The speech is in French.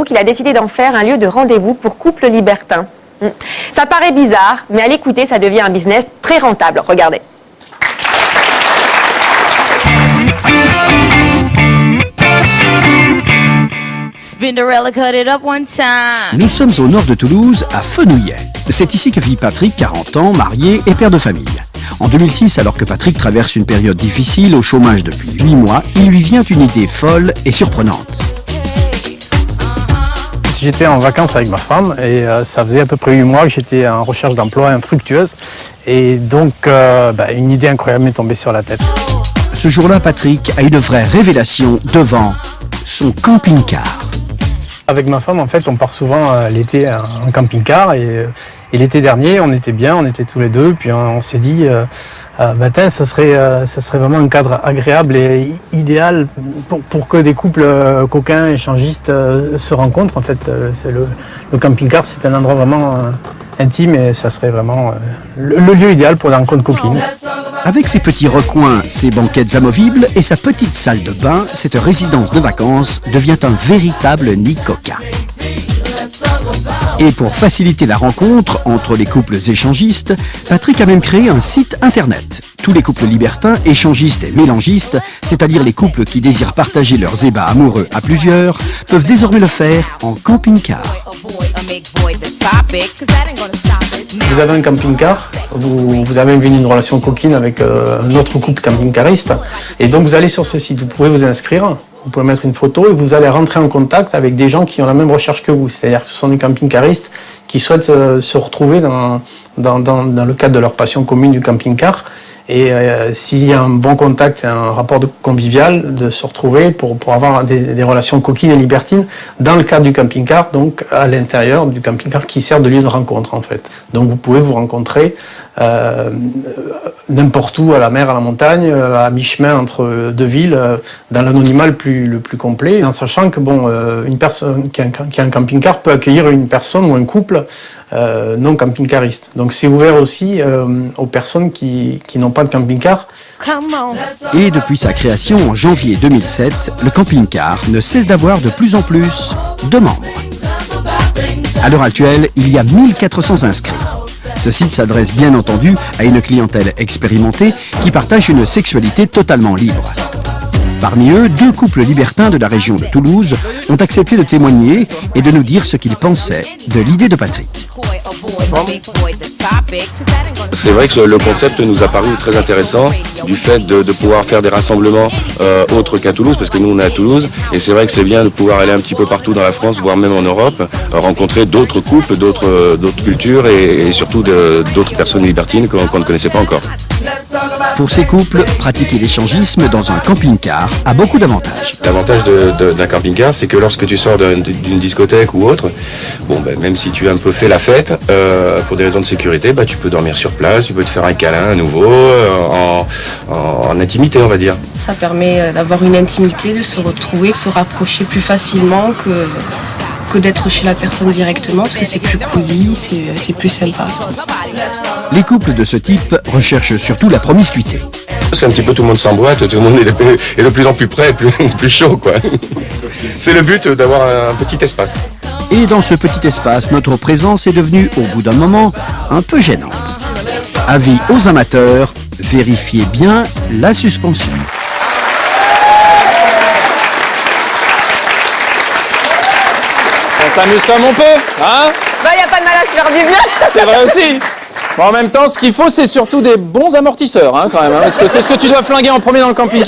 qu'il a décidé d'en faire un lieu de rendez-vous pour couples libertins. Ça paraît bizarre, mais à l'écouter, ça devient un business très rentable. Regardez. Nous sommes au nord de Toulouse, à Fenouillet. C'est ici que vit Patrick, 40 ans, marié et père de famille. En 2006, alors que Patrick traverse une période difficile, au chômage depuis 8 mois, il lui vient une idée folle et surprenante. J'étais en vacances avec ma femme et ça faisait à peu près 8 mois que j'étais en recherche d'emploi infructueuse. Et donc, une idée incroyable m'est tombée sur la tête. Ce jour-là, Patrick a une vraie révélation devant son camping-car. Avec ma femme, en fait, on part souvent l'été en camping-car et l'été dernier, on était bien, on était tous les deux, puis on s'est dit, ça serait vraiment un cadre agréable et idéal pour que des couples coquins, échangistes se rencontrent. En fait, le camping-car, c'est un endroit vraiment intime et ça serait vraiment le lieu idéal pour des rencontres coquines. Avec ses petits recoins, ses banquettes amovibles et sa petite salle de bain, cette résidence de vacances devient un véritable nid coquin. Et pour faciliter la rencontre entre les couples échangistes, Patrick a même créé un site internet. Tous les couples libertins, échangistes et mélangistes, c'est-à-dire les couples qui désirent partager leurs ébats amoureux à plusieurs, peuvent désormais le faire en camping-car. Vous avez un camping-car, vous avez une relation coquine avec un autre couple camping-cariste, et donc vous allez sur ce site, vous pouvez vous inscrire, vous pouvez mettre une photo et vous allez rentrer en contact avec des gens qui ont la même recherche que vous, c'est-à-dire que ce sont des camping-caristes qui souhaitent se retrouver dans le cadre de leur passion commune du camping-car. Et s'il y a un bon contact et un rapport convivial, de se retrouver pour avoir des relations coquines et libertines dans le cadre du camping-car, donc à l'intérieur du camping-car qui sert de lieu de rencontre en fait. Donc vous pouvez vous rencontrer n'importe où, à la mer, à la montagne, à mi-chemin entre deux villes, dans l'anonymat le plus complet, en sachant que une personne qui a un camping-car peut accueillir une personne ou un couple non camping-cariste. Donc c'est ouvert aussi aux personnes qui n'ont pas de camping-car. Et depuis sa création en janvier 2007, le camping-car ne cesse d'avoir de plus en plus de membres. À l'heure actuelle, il y a 1400 inscrits. Ce site s'adresse bien entendu à une clientèle expérimentée qui partage une sexualité totalement libre. Parmi eux, 2 couples libertins de la région de Toulouse ont accepté de témoigner et de nous dire ce qu'ils pensaient de l'idée de Patrick. C'est vrai que le concept nous a paru très intéressant du fait de pouvoir faire des rassemblements autres qu'à Toulouse, parce que nous on est à Toulouse et c'est vrai que c'est bien de pouvoir aller un petit peu partout dans la France, voire même en Europe, rencontrer d'autres couples, d'autres cultures et surtout d'autres personnes libertines qu'on ne connaissait pas encore. Pour ces couples, pratiquer l'échangisme dans un camping-car a beaucoup d'avantages. L'avantage d'un camping-car, c'est que lorsque tu sors d'une discothèque ou autre, même si tu as un peu fait la fête, pour des raisons de sécurité, tu peux dormir sur place, tu peux te faire un câlin à nouveau, en intimité, on va dire. Ça permet d'avoir une intimité, de se retrouver, de se rapprocher plus facilement que d'être chez la personne directement, parce que c'est plus cosy, c'est plus sympa. Les couples de ce type recherchent surtout la promiscuité. C'est un petit peu tout le monde s'emboîte, tout le monde est de plus en plus près, plus chaud, quoi. C'est le but d'avoir un petit espace. Et dans ce petit espace, notre présence est devenue, au bout d'un moment, un peu gênante. Avis aux amateurs, vérifiez bien la suspension. On s'amuse comme on peut, hein? Y a pas de mal à se faire du bien. C'est vrai aussi. En même temps, ce qu'il faut, c'est surtout des bons amortisseurs, hein, quand même, hein, parce que c'est ce que tu dois flinguer en premier dans le camping.